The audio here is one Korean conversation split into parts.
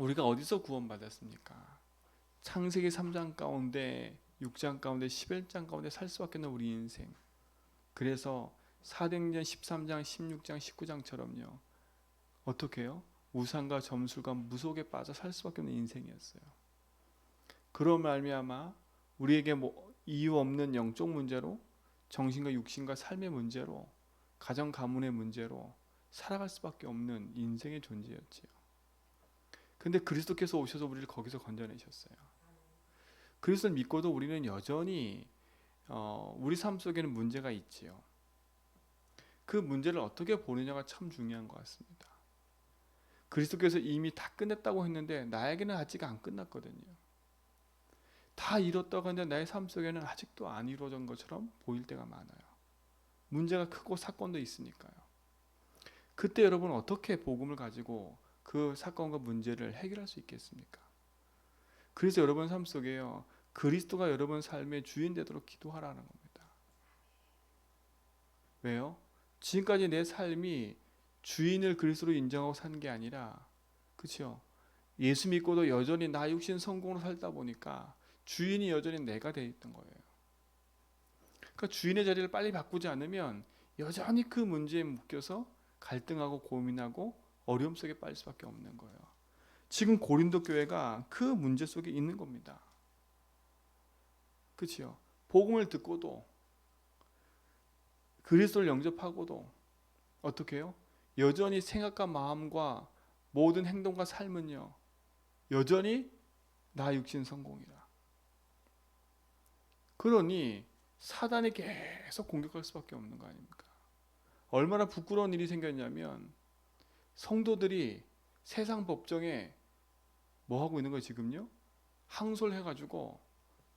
우리가 어디서 구원받았습니까? 창세기 3장 가운데 6장 가운데 11장 가운데 살 수밖에 없는 우리 인생. 그래서 사도행전 13장 16장 19장처럼요. 어떻게 해요? 우상과 점술과 무속에 빠져 살 수밖에 없는 인생이었어요. 그로 말미암아 우리에게 이유 없는 영적 문제로, 정신과 육신과 삶의 문제로, 가정 가문의 문제로 살아갈 수밖에 없는 인생의 존재였지요. 근데 그리스도께서 오셔서 우리를 거기서 건져내셨어요. 그리스도를 믿고도 우리는 여전히 우리 삶 속에는 문제가 있지요. 그 문제를 어떻게 보느냐가 참 중요한 것 같습니다. 그리스도께서 이미 다 끝냈다고 했는데 나에게는 아직 안 끝났거든요. 다 이뤘다고 하는데 나의 삶 속에는 아직도 안 이루어진 것처럼 보일 때가 많아요. 문제가 크고 사건도 있으니까요. 그때 여러분 어떻게 복음을 가지고 그 사건과 문제를 해결할 수 있겠습니까? 그래서 여러분 삶 속에요, 그리스도가 여러분 삶의 주인 되도록 기도하라는 겁니다. 왜요? 지금까지 내 삶이 주인을 그리스도로 인정하고 산 게 아니라, 그렇죠? 예수 믿고도 여전히 나 육신 성공으로 살다 보니까 주인이 여전히 내가 돼 있던 거예요. 그러니까 주인의 자리를 빨리 바꾸지 않으면 여전히 그 문제에 묶여서 갈등하고 고민하고 어려움 속에 빠질 수밖에 없는 거예요. 지금 고린도 교회가 그 문제 속에 있는 겁니다. 그렇죠? 복음을 듣고도 그리스도를 영접하고도 어떻게 해요? 여전히 생각과 마음과 모든 행동과 삶은요, 여전히 나 육신 성공이라. 그러니 사단이 계속 공격할 수밖에 없는 거 아닙니까? 얼마나 부끄러운 일이 생겼냐면 성도들이 세상 법정에 뭐 하고 있는 거예요 지금요? 항소해가지고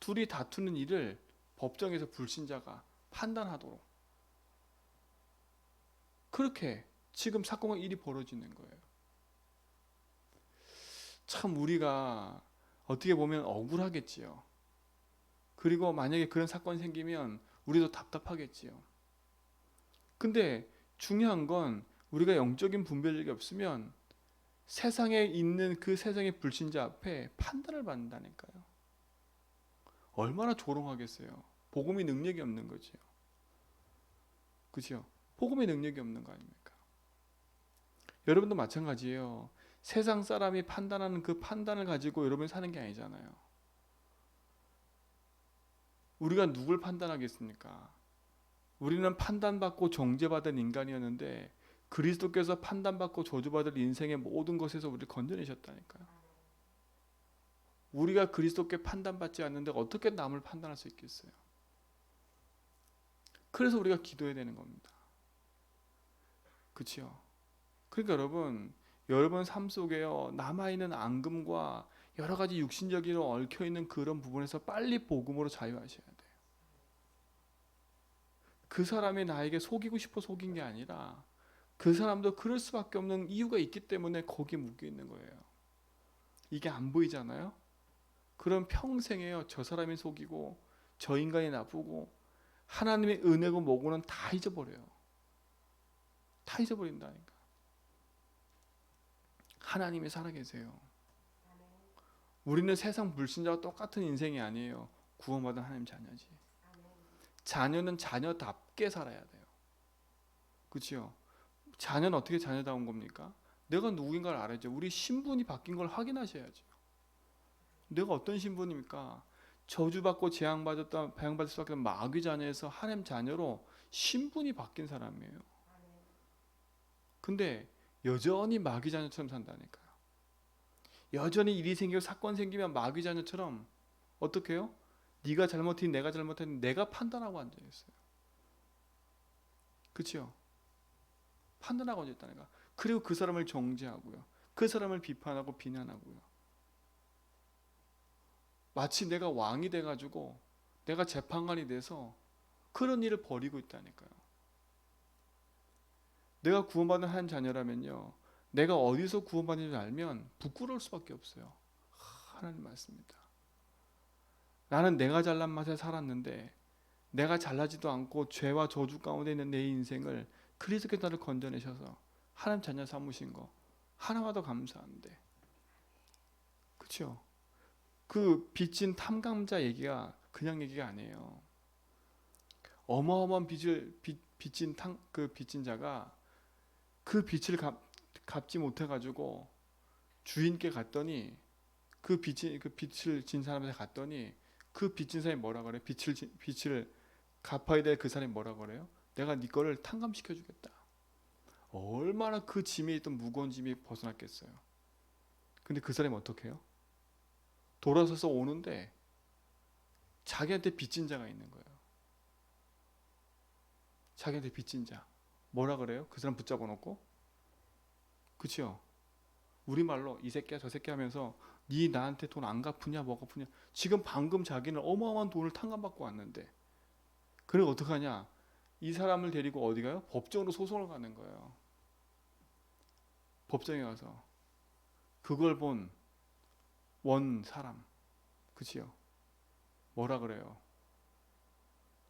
둘이 다투는 일을 법정에서 불신자가 판단하도록, 그렇게 지금 사건과 일이 벌어지는 거예요. 참 우리가 어떻게 보면 억울하겠지요. 그리고 만약에 그런 사건이 생기면 우리도 답답하겠지요. 근데 중요한 건 우리가 영적인 분별력이 없으면 세상에 있는 그 세상의 불신자 앞에 판단을 받는다니까요. 얼마나 조롱하겠어요. 복음의 능력이 없는 거지요. 그죠? 복음의 능력이 없는 거 아닙니까? 여러분도 마찬가지예요. 세상 사람이 판단하는 그 판단을 가지고 여러분이 사는 게 아니잖아요. 우리가 누굴 판단하겠습니까? 우리는 판단받고 정죄받은 인간이었는데 그리스도께서 판단받고 저주받을 인생의 모든 것에서 우리를 건져내셨다니까요. 우리가 그리스도께 판단받지 않는데 어떻게 남을 판단할 수 있겠어요? 그래서 우리가 기도해야 되는 겁니다. 그렇죠? 그러니까 여러분 삶 속에요, 남아있는 앙금과 여러 가지 육신적으로 얽혀있는 그런 부분에서 빨리 복음으로 자유하셔야 돼요. 그 사람이 나에게 속이고 싶어 속인 게 아니라 그 사람도 그럴 수밖에 없는 이유가 있기 때문에 거기에 묶여 있는 거예요. 이게 안 보이잖아요? 그럼 평생에요, 저 사람이 속이고 저 인간이 나쁘고 하나님의 은혜고 뭐고는 다 잊어버려요. 다 잊어버린다니까. 하나님이 살아계세요. 우리는 세상 불신자와 똑같은 인생이 아니에요. 구원받은 하나님 자녀지. 자녀는 자녀답게 살아야 돼요. 그렇죠? 자녀는 어떻게 자녀다운 겁니까? 내가 누구인가를 알아야죠. 우리 신분이 바뀐 걸 확인하셔야죠. 내가 어떤 신분입니까? 저주받고 배양받을 수밖에 없는 마귀 자녀에서 하나님 자녀로 신분이 바뀐 사람이에요. 근데 여전히 마귀 자녀처럼 산다니까요. 여전히 일이 생기고 사건 생기면 마귀 자녀처럼 어떻게 해요? 네가 잘못했니 내가 잘못했니 내가 판단하고 앉아있어요. 그렇죠? 판단하고 앉아있다니까. 그리고 그 사람을 정죄하고요. 그 사람을 비판하고 비난하고요. 마치 내가 왕이 돼가지고 내가 재판관이 돼서 그런 일을 벌이고 있다니까요. 내가 구원받은 한 자녀라면요, 내가 어디서 구원받는지 알면 부끄러울 수밖에 없어요. 하나님 말씀입니다. 나는 내가 잘난 맛에 살았는데 내가 잘나지도 않고 죄와 저주 가운데 있는 내 인생을 그리스도께서 나를 건져내셔서 하나님 자녀 삼으신 거 하나마다 감사한데 그렇죠? 그 빚진 탐감자 얘기가 그냥 얘기가 아니에요. 어마어마한 빚진 그 빚진 자가 그 빚을 갚지 못해 가지고 주인께 갔더니 그 빚을 진 사람한테 갔더니 그 빚진 사람이 뭐라 그래? 빚을 갚아야 될 그 사람이 뭐라 그래요? 내가 네 거를 탕감시켜 주겠다. 얼마나 그 짐에 있던 무거운 짐이 벗어났겠어요. 근데 그 사람이 어떻게 해요? 돌아서서 오는데 자기한테 빚진 자가 있는 거예요. 자기한테 빚진 자. 뭐라 그래요? 그 사람 붙잡아 놓고. 그치요? 우리말로 이 새끼야 저 새끼 하면서 네 나한테 돈 안 갚으냐 뭐 갚으냐. 지금 방금 자기는 어마어마한 돈을 탕감받고 왔는데 그래 어떡하냐. 이 사람을 데리고 어디 가요? 법정으로 소송을 가는 거예요. 법정에 가서 그걸 본 원 사람. 그치요? 뭐라 그래요?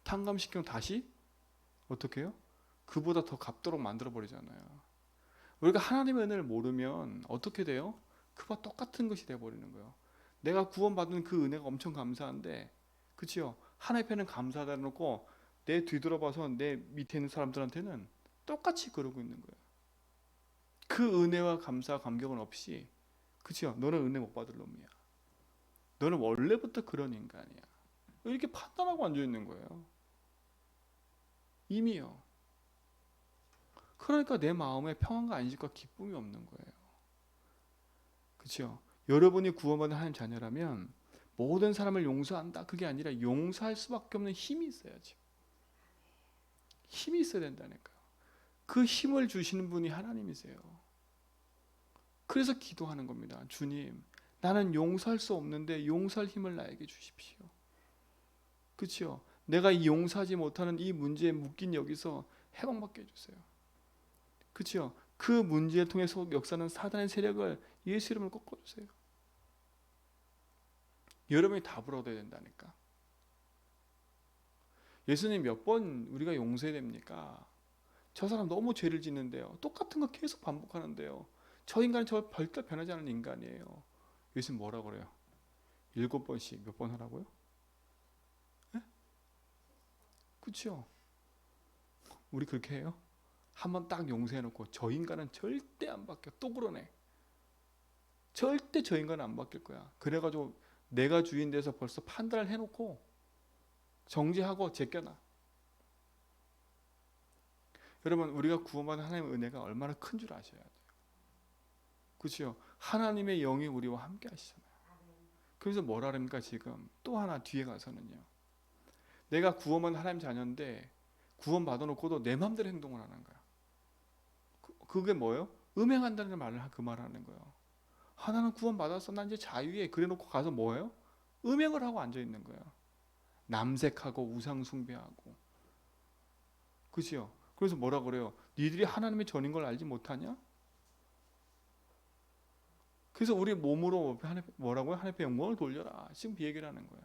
탕감시키면 다시 어떻게 해요? 그보다 더 갚도록 만들어 버리잖아요. 우리가 하나님의 은혜를 모르면 어떻게 돼요? 그와 똑같은 것이 돼 버리는 거예요. 내가 구원받은 그 은혜가 엄청 감사한데, 그치요? 하나님께는 감사하다 놓고 내 뒤돌아봐서 내 밑에 있는 사람들한테는 똑같이 그러고 있는 거예요. 그 은혜와 감사 감격은 없이, 그치요? 너는 은혜 못 받을 놈이야. 너는 원래부터 그런 인간이야. 이렇게 판단하고 앉아 있는 거예요. 이미요. 그러니까 내 마음에 평안과 안식과 기쁨이 없는 거예요. 그렇죠? 여러분이 구원받은 하나님 자녀라면 모든 사람을 용서한다. 그게 아니라 용서할 수밖에 없는 힘이 있어야지. 힘이 있어야 된다니까요. 그 힘을 주시는 분이 하나님이세요. 그래서 기도하는 겁니다. 주님, 나는 용서할 수 없는데 용서할 힘을 나에게 주십시오. 그렇죠? 내가 이 용서하지 못하는 이 문제에 묶인 여기서 해방받게 해주세요. 그렇죠? 그 문제를 통해서 역사는 사단의 세력을 예수 이름으로 꺾어주세요. 여러분이 답을 얻어야 된다니까. 예수님 몇 번 우리가 용서해야 됩니까? 저 사람 너무 죄를 짓는데요. 똑같은 거 계속 반복하는데요. 저 인간은 저 별도 변하지 않는 인간이에요. 예수님 뭐라 그래요? 7번씩 몇 번 하라고요? 네? 그렇죠? 우리 그렇게 해요? 한번 딱 용서해놓고 저 인간은 절대 안 바뀌어. 또 그러네. 절대 저 인간은 안 바뀔 거야. 그래가지고 내가 주인 돼서 벌써 판단을 해놓고 정지하고 제껴놔. 여러분 우리가 구원받은 하나님의 은혜가 얼마나 큰 줄 아셔야 돼요. 그렇죠? 하나님의 영이 우리와 함께 하시잖아요. 그래서 뭐라 그럽니까 지금 또 하나 뒤에 가서는요. 내가 구원받은 하나님 자녀인데 구원 받아놓고도 내 마음대로 행동을 하는 거야. 그게 뭐예요? 음행한다는 말을 그 말하는 거예요. 하나는 구원 받았어. 난 이제 자유해. 그래놓고 가서 뭐예요? 음행을 하고 앉아 있는 거예요. 남색하고 우상 숭배하고. 그죠? 그래서 뭐라 그래요? 니들이 하나님의 전인 걸 알지 못하냐? 그래서 우리 몸으로 뭐라고요? 하나님의 영광을 돌려라. 지금 그 얘기를 하는 거예요.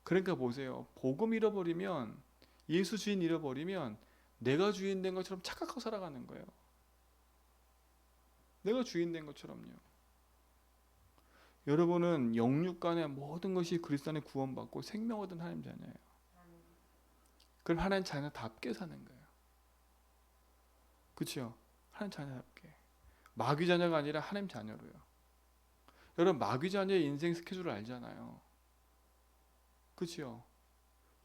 그러니까 보세요. 복음 잃어버리면 예수 주인 잃어버리면 내가 주인 된 것처럼 착각하고 살아가는 거예요. 내가 주인 된 것처럼요. 여러분은 영육간의 모든 것이 그리스도 안에 구원받고 생명 얻은 하나님 자녀예요. 그럼 하나님 자녀답게 사는 거예요. 그렇죠? 하나님 자녀답게. 마귀 자녀가 아니라 하나님 자녀로요. 여러분 마귀 자녀의 인생 스케줄을 알잖아요. 그렇죠?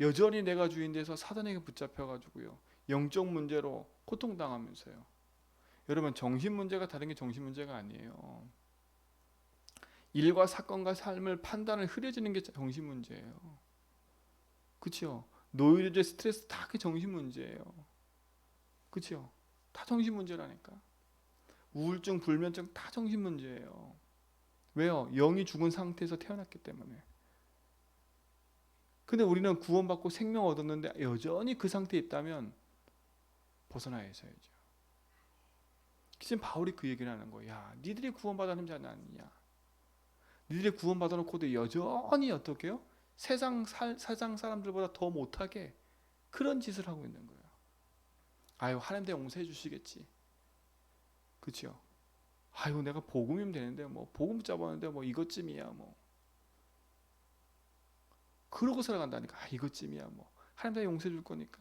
여전히 내가 주인 돼서 사단에게 붙잡혀가지고요. 영적 문제로 고통당하면서요. 여러분 정신 문제가 다른 게 정신 문제가 아니에요. 일과 사건과 삶을 판단을 흐려지는 게 정신 문제예요. 그렇죠? 노이로제 스트레스 다 그게 정신 문제예요. 그렇죠? 다 정신 문제라니까. 우울증, 불면증 다 정신 문제예요. 왜요? 영이 죽은 상태에서 태어났기 때문에. 근데 우리는 구원받고 생명 얻었는데 여전히 그 상태에 있다면 벗어나야 해야죠. 지금 바울이 그 얘기를 하는 거야. 야, 니들이 구원받았는 자는 아니냐? 니들이 구원받아놓고도 여전히 어떻게 해요? 세상 사람들보다 더 못하게 그런 짓을 하고 있는 거예요. 아유, 하나님 내 용서해 주시겠지. 그렇죠? 아이고 내가 복음이면 되는데 뭐 복음 잡았는데 뭐 이것쯤이야 뭐 그러고 살아간다니까. 아 이것쯤이야 뭐 하나님 다 용서해 줄 거니까.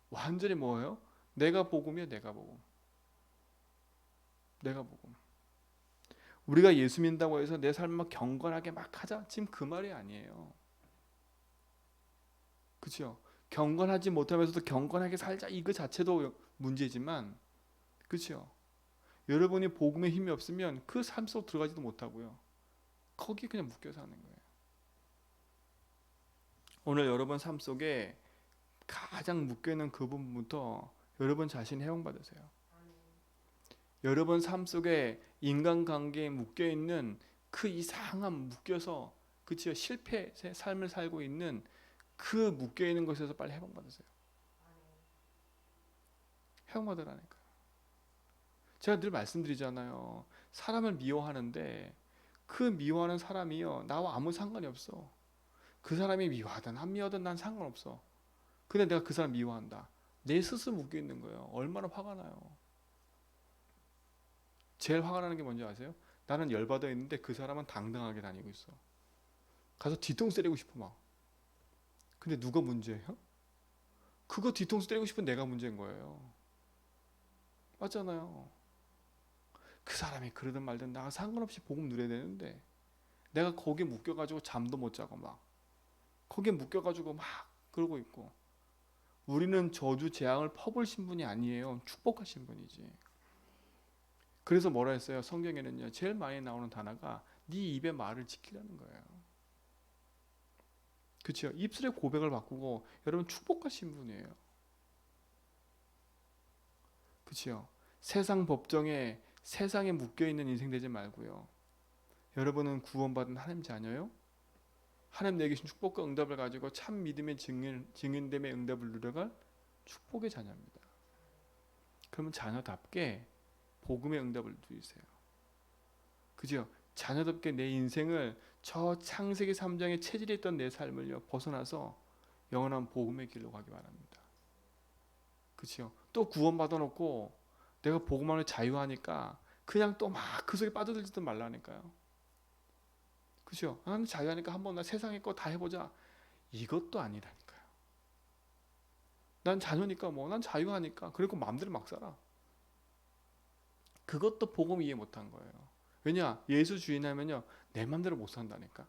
완전히 뭐예요? 내가 복음이야. 내가 복음. 내가 복음. 우리가 예수 믿는다고 해서 내 삶을 막 경건하게 막 하자, 지금 그 말이 아니에요. 그렇죠? 경건하지 못하면서도 경건하게 살자, 이거 자체도 문제지만, 그렇죠? 여러분이 복음에 힘이 없으면 그 삶 속 들어가지도 못하고요. 거기 그냥 묶여 사는 거예요. 오늘 여러분 삶 속에 가장 묶여 있는 그 부분부터 여러분 자신이 해방받으세요. 여러분 삶 속에 인간관계에 묶여 있는 그 이상한 묶여서, 그치요, 실패의 삶을 살고 있는 그 묶여 있는 것에서 빨리 해방받으세요. 해방받으라니까. 제가 늘 말씀드리잖아요. 사람을 미워하는데 그 미워하는 사람이요, 나와 아무 상관이 없어. 그 사람이 미워하든 안 미워하든 난 상관없어. 근데 내가 그 사람 미워한다. 내 스스로 묶여 있는 거예요. 얼마나 화가 나요. 제일 화가 나는 게 뭔지 아세요? 나는 열받아 있는데 그 사람은 당당하게 다니고 있어. 가서 뒤통수 때리고 싶어 막. 근데 누가 문제예요? 그거 뒤통수 때리고 싶은 내가 문제인 거예요. 맞잖아요. 그 사람이 그러든 말든 나가 상관없이 복음 누려야 되는데 내가 거기에 묶여가지고 잠도 못 자고 막 거기에 묶여가지고 막 그러고 있고. 우리는 저주 재앙을 퍼부으신 분이 아니에요. 축복하신 분이지. 그래서 뭐라 했어요? 성경에는요, 제일 많이 나오는 단어가 네 입의 말을 지키라는 거예요. 그렇죠? 입술의 고백을 바꾸고 여러분 축복하신 분이에요. 그렇죠? 세상 법정에 세상에 묶여 있는 인생 되지 말고요. 여러분은 구원받은 하나님 자녀요. 하나님 내게 주신 축복과 응답을 가지고 참 믿음의 증인됨의 응답을 누려갈 축복의 자녀입니다. 그러면 자녀답게 복음의 응답을 누리세요. 그죠? 자녀답게 내 인생을 저 창세기 3장에 체질이 있던 내 삶을요 벗어나서 영원한 복음의 길로 가기 바랍니다. 그죠? 또 구원받아 놓고 내가 복음 안에 자유하니까 그냥 또 막 그 속에 빠져들지도 말라니까요. 그죠? 나는 자유하니까 한번 나 세상의 거 다 해보자. 이것도 아니라니까요. 난 자녀니까 뭐 난 자유하니까 그리고 마음대로 막 살아. 그것도 복음 이해 못한 거예요. 왜냐? 예수 주인하면요 내 맘대로 못 산다니까.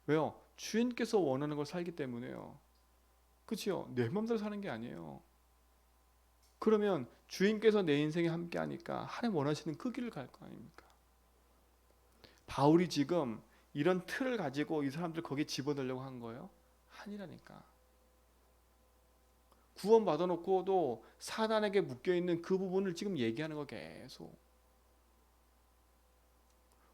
왜요? 주인께서 원하는 걸 살기 때문에요. 그치요? 내 맘대로 사는 게 아니에요. 그러면 주인께서 내 인생에 함께 하니까 하나님 원하시는 그 길을 갈 거 아닙니까? 바울이 지금 이런 틀을 가지고 이 사람들 거기에 집어넣으려고 한 거예요? 아니라니까. 구원 받아놓고도 사단에게 묶여있는 그 부분을 지금 얘기하는 거 계속.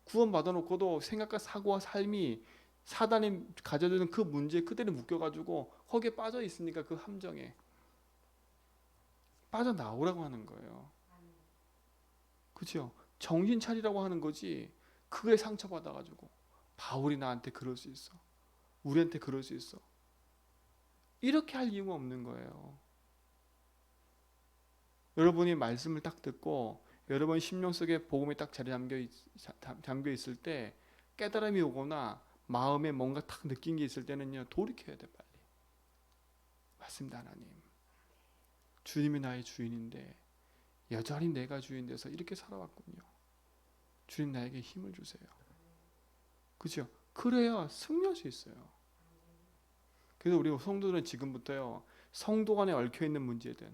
구원 받아놓고도 생각과 사고와 삶이 사단이 가져주는 그 문제 그대로 묶여가지고 거기에 빠져 있으니까 그 함정에 빠져나오라고 하는 거예요. 그렇죠? 정신 차리라고 하는 거지. 그게 상처받아가지고 바울이 나한테 그럴 수 있어. 우리한테 그럴 수 있어. 이렇게 할 이유가 없는 거예요. 여러분이 말씀을 딱 듣고 여러분 심령 속에 복음이 딱 자리 잠겨 있을 때 깨달음이 오거나 마음에 뭔가 탁 느낀 게 있을 때는요 돌이켜야 돼 빨리. 맞습니다 하나님. 주님이 나의 주인인데 여전히 내가 주인 돼서 이렇게 살아왔군요. 주님 나에게 힘을 주세요. 그렇죠? 그래야 승리할 수 있어요. 그래서 우리 성도들은 지금부터요 성도 간에 얽혀있는 문제든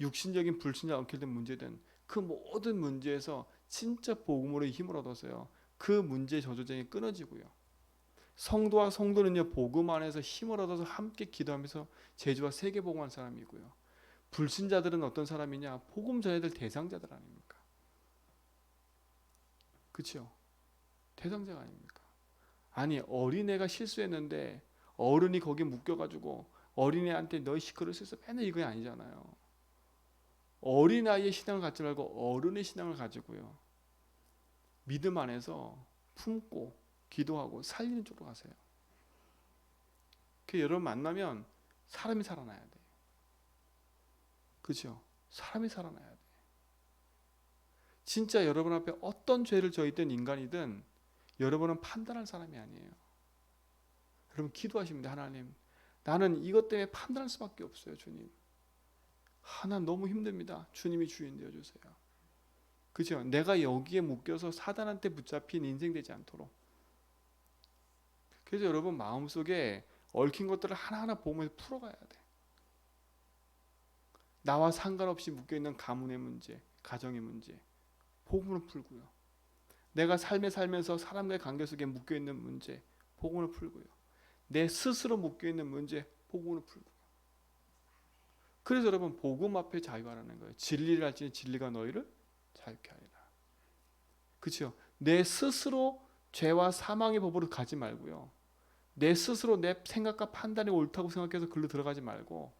육신적인 불신자 얽혀있는 문제든 그 모든 문제에서 진짜 복음으로 힘을 얻어서요 그 문제 저주쟁이 끊어지고요 성도와 성도는요 복음 안에서 힘을 얻어서 함께 기도하면서 제주와 세계 복음한 사람이고요 불신자들은 어떤 사람이냐? 복음 전해야 될 대상자들 아닙니까? 그렇죠? 대상자가 아닙니까? 아니 어린애가 실수했는데 어른이 거기에 묶여가지고 어린애한테 너희 시끄러울 수 있어 맨날 이거 아니잖아요. 어린아이의 신앙을 갖지 말고 어른의 신앙을 가지고요 믿음 안에서 품고 기도하고 살리는 쪽으로 가세요. 그 여러분 만나면 사람이 살아나야 돼. 그렇죠? 사람이 살아나야 돼. 진짜 여러분 앞에 어떤 죄를 저지른 인간이든 여러분은 판단할 사람이 아니에요. 여러분 기도하시면 돼. 하나님, 나는 이것 때문에 판단할 수밖에 없어요. 주님, 하나 너무 힘듭니다. 주님이 주인 되어주세요. 그죠? 내가 여기에 묶여서 사단한테 붙잡힌 인생 되지 않도록. 그래서 여러분 마음속에 얽힌 것들을 하나하나 보면서 풀어가야 돼. 나와 상관없이 묶여있는 가문의 문제, 가정의 문제 복음으로 풀고요. 내가 삶에 살면서 사람과의 관계 속에 묶여있는 문제 복음으로 풀고요. 내 스스로 묶여있는 문제 복음으로 풀고요. 그래서 여러분 복음 앞에 자유하라는 거예요. 진리를 알지니 진리가 너희를 자유케 하리라. 그렇죠? 내 스스로 죄와 사망의 법으로 가지 말고요. 내 스스로 내 생각과 판단이 옳다고 생각해서 글로 들어가지 말고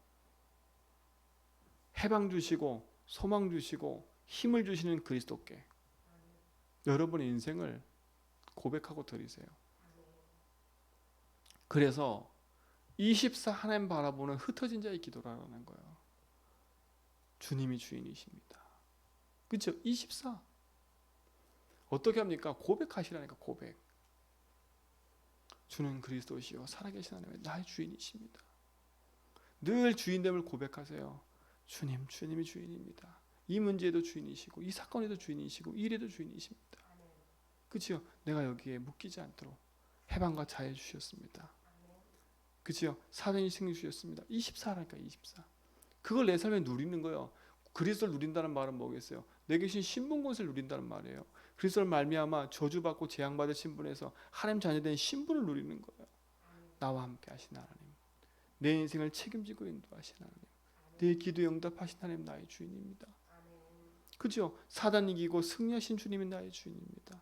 해방 주시고 소망 주시고 힘을 주시는 그리스도께 여러분의 인생을 고백하고 드리세요. 그래서 24 하나님 바라보는 흩어진 자의 기도라는 거예요. 주님이 주인이십니다. 그렇죠? 24 어떻게 합니까? 고백하시라니까. 고백. 주는 그리스도시요 살아계신 하나님의 나의 주인이십니다. 늘 주인됨을 고백하세요. 주님, 주님이 주인입니다. 이 문제에도 주인이시고 이 사건에도 주인이시고 이 일에도 주인이십니다. 그렇죠? 내가 여기에 묶이지 않도록 해방과 자유 주셨습니다. 그렇죠? 사단이 승리 주셨습니다. 24라니까 24. 그걸 내 삶에 누리는 거예요. 그리스도를 누린다는 말은 뭐겠어요? 내 계신 신분 것을 누린다는 말이에요. 그리스도를 말미암아 저주받고 재앙받을 신분에서 하나님 자녀된 신분을 누리는 거예요. 나와 함께 하신 하나님, 내 인생을 책임지고 인도하신 하나님, 내 기도에 응답하신 하나님 나의 주인입니다. 그죠? 사단 이기고 승리하신 주님이 나의 주인입니다.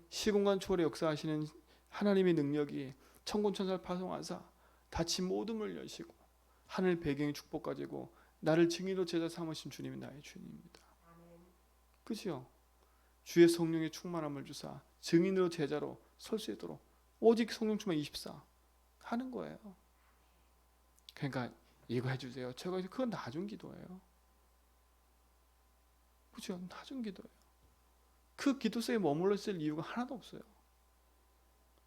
시공간 초월에 역사하시는 하나님의 능력이 천군 천사를 파송하사 닫힌 모든 문을 여시고 하늘 배경의 축복 가지고 나를 증인으로 제자 삼으신 주님이 나의 주인입니다. 그죠? 주의 성령의 충만함을 주사 증인으로 제자로 설 수 있도록 오직 성령 충만 24 하는 거예요. 그러니까 이거 해주세요. 제가 그건 나중 기도예요. 그죠? 나중 기도예요. 그 기도 속에 머물러 있을 이유가 하나도 없어요.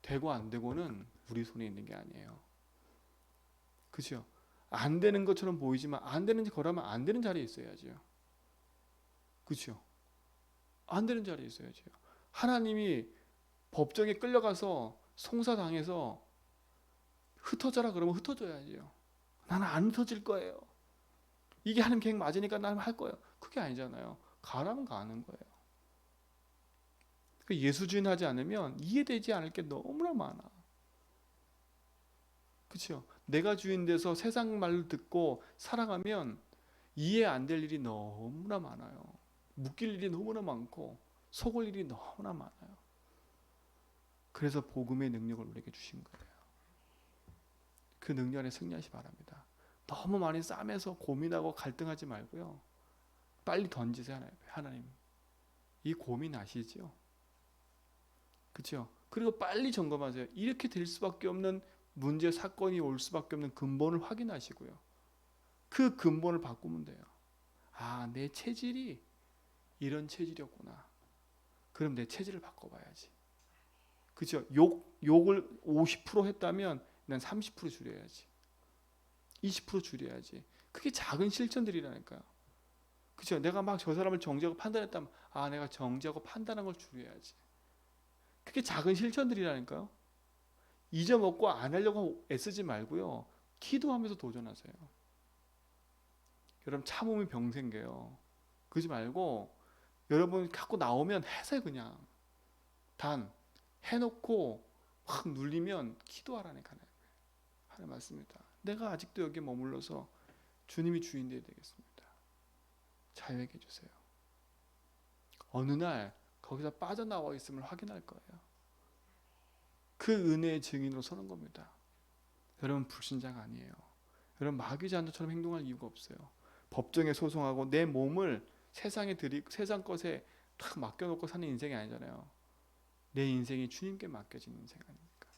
되고 안 되고는 우리 손에 있는 게 아니에요. 그죠? 안 되는 것처럼 보이지만 안 되는 거라면 안 되는 자리에 있어야죠. 그죠? 안 되는 자리에 있어야죠. 하나님이 법정에 끌려가서 송사당해서 흩어져라 그러면 흩어져야죠. 나는 안 흩어질 거예요. 이게 하나님 계획 맞으니까 나는 할 거예요. 그게 아니잖아요. 가라면 가는 거예요. 예수 주인 하지 않으면 이해되지 않을 게 너무나 많아. 그렇죠? 내가 주인 돼서 세상 말을 듣고 살아가면 이해 안 될 일이 너무나 많아요. 묶일 일이 너무나 많고 속을 일이 너무나 많아요. 그래서 복음의 능력을 우리에게 주신 거예요. 그 능력 안에 승리하시 바랍니다. 너무 많이 싸매서 고민하고 갈등하지 말고요. 빨리 던지세요. 하나님, 이 고민 아시죠? 그렇죠? 그리고 빨리 점검하세요. 이렇게 될 수밖에 없는 문제, 사건이 올 수밖에 없는 근본을 확인하시고요. 그 근본을 바꾸면 돼요. 아, 내 체질이 이런 체질이었구나. 그럼 내 체질을 바꿔봐야지. 그렇죠? 욕을 50% 했다면 난 30% 줄여야지. 20% 줄여야지. 그게 작은 실천들이라니까요. 그렇죠? 내가 막 저 사람을 정죄하고 판단했다면 아, 내가 정죄하고 판단한 걸 줄여야지. 그게 작은 실천들이라니까요. 잊어먹고 안 하려고 애쓰지 말고요. 기도하면서 도전하세요. 여러분 참으면 병 생겨요. 그러지 말고 여러분 갖고 나오면 해서 그냥 단 해놓고 확 눌리면 기도하라니까 하는 말씀입니다. 내가 아직도 여기에 머물러서 주님이 주인 되어야 되겠습니다. 자유하게 해주세요. 어느 날 거기서 빠져나와 있음을 확인할 거예요. 그 은혜의 증인으로 서는 겁니다. 여러분 불신자가 아니에요. 여러분 마귀 자녀처럼 행동할 이유가 없어요. 법정에 소송하고 내 몸을 세상 것에 탁 맡겨놓고 사는 인생이 아니잖아요. 내 인생이 주님께 맡겨진 인생 아닙니까?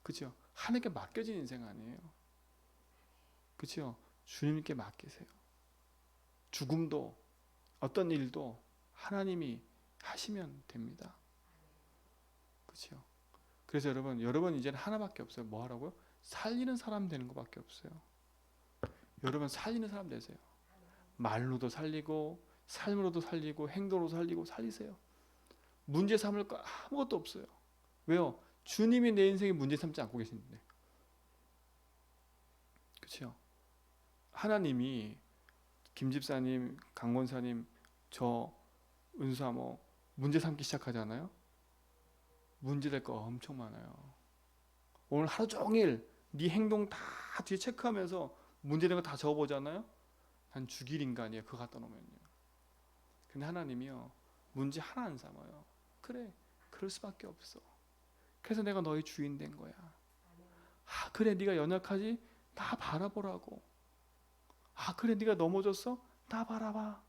그렇죠? 하나님께 맡겨진 인생 아니에요. 그렇죠? 주님께 맡기세요. 죽음도 어떤 일도 하나님이 하시면 됩니다. 그렇죠? 그래서 여러분 이제는 하나밖에 없어요. 뭐 하라고요? 살리는 사람 되는 것밖에 없어요. 여러분 살리는 사람 되세요. 말로도 살리고 삶으로도 살리고 행동으로도 살리고 살리세요. 문제 삼을 거 아무것도 없어요. 왜요? 주님이 내 인생에 문제 삼지 않고 계시는데. 그렇죠? 하나님이 김 집사님, 강 권사님, 저 은수사모 문제 삼기 시작하잖아요. 문제 될 거 엄청 많아요. 오늘 하루 종일 네 행동 다 뒤에 체크하면서 문제된 거 다 적어보잖아요. 난 죽일 인간이에요. 그거 갖다 놓으면요. 근데 하나님이요, 문제 하나 안 삼아요. 그래, 그럴 수밖에 없어. 그래서 내가 너의 주인 된 거야. 아, 그래, 네가 연약하지? 나 바라보라고. 아, 그래, 네가 넘어졌어? 나 바라봐.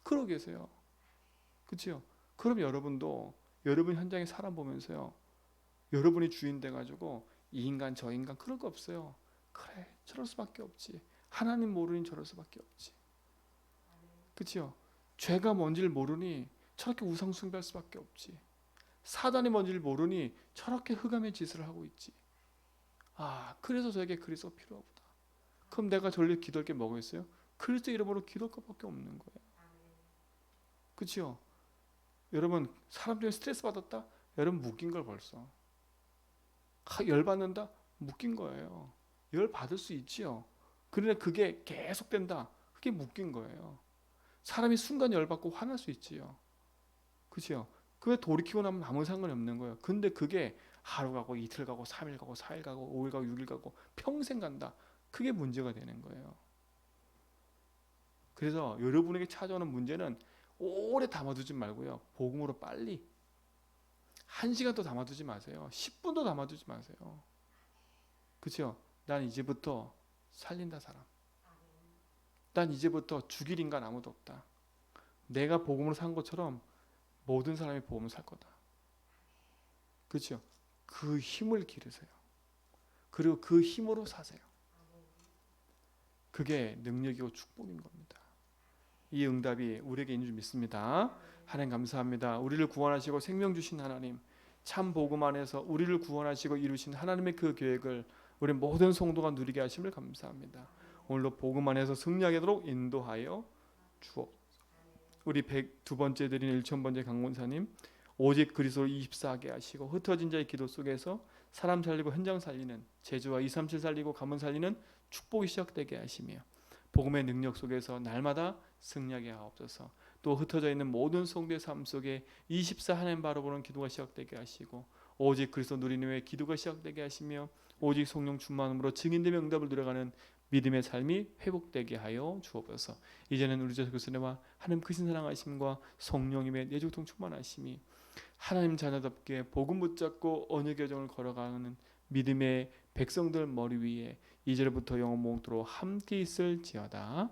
그러고 계세요. 그렇죠? 그럼 여러분도 여러분 현장에 사람 보면서요, 여러분이 주인 돼가지고 이 인간 저 인간 그럴 거 없어요. 그래, 저럴 수밖에 없지. 하나님 모르니 저럴 수밖에 없지. 그렇죠? 죄가 뭔지를 모르니 저렇게 우상 숭배할 수밖에 없지. 사단이 뭔지를 모르니 저렇게 흑암의 짓을 하고 있지. 아, 그래서 저에게 그리스도가 필요하구나. 그럼 내가 전례 기도할 게 뭐가 있어요? 그리스도 이름으로 기도할 것밖에 없는 거예요. 그렇죠? 여러분 사람 중에 스트레스 받았다? 여러분 묶인 걸 벌써. 열 받는다? 묶인 거예요. 열 받을 수 있지요. 그런데 그게 계속된다. 그게 묶인 거예요. 사람이 순간 열 받고 화날 수 있지요. 그렇죠? 그게 돌이키고 나면 아무 상관이 없는 거예요. 근데 그게 하루 가고 이틀 가고 3일 가고 4일 가고 5일 가고 6일 가고 평생 간다. 그게 문제가 되는 거예요. 그래서 여러분에게 찾아오는 문제는 오래 담아두지 말고요. 복음으로 빨리 1시간도 담아두지 마세요. 10분도 담아두지 마세요. 그렇죠? 난 이제부터 살린다 사람. 난 이제부터 죽일 인간 아무도 없다. 내가 복음으로 산 것처럼 모든 사람이 복음을 살 거다. 그렇죠? 그 힘을 기르세요. 그리고 그 힘으로 사세요. 그게 능력이고 축복인 겁니다. 이 응답이 우리에게 있는 줄 믿습니다. 하나님 감사합니다. 우리를 구원하시고 생명 주신 하나님, 참 복음 안에서 우리를 구원하시고 이루신 하나님의 그 계획을 우리 모든 성도가 누리게 하심을 감사합니다. 오늘도 복음 안에서 승리하도록 인도하여 주옵소서. 우리 102번째 드린 1000번째 강권사님, 오직 그리스도를 24게 하시고 흩어진 자의 기도 속에서 사람 살리고 현장 살리는, 제주와 237 살리고 가문 살리는 축복이 시작되게 하시며 복음의 능력 속에서 날마다 승리하게 하옵소서. 또 흩어져 있는 모든 성도의 삶 속에 24 하나님 바라보는 기도가 시작되게 하시고 오직 그리스도 누리는 후에 기도가 시작되게 하시며 오직 성령 충만함으로 증인되며 응답을 누려가는 믿음의 삶이 회복되게 하여 주옵소서. 이제는 우리 주 그리스도와 하나님 크신 사랑하심과 성령님의 내조통 충만하심이 하나님 자녀답게 복음 붙잡고 언약 여정을 걸어가는 믿음의 백성들 머리 위에 이제부터 영원 목도로 함께 있을지어다.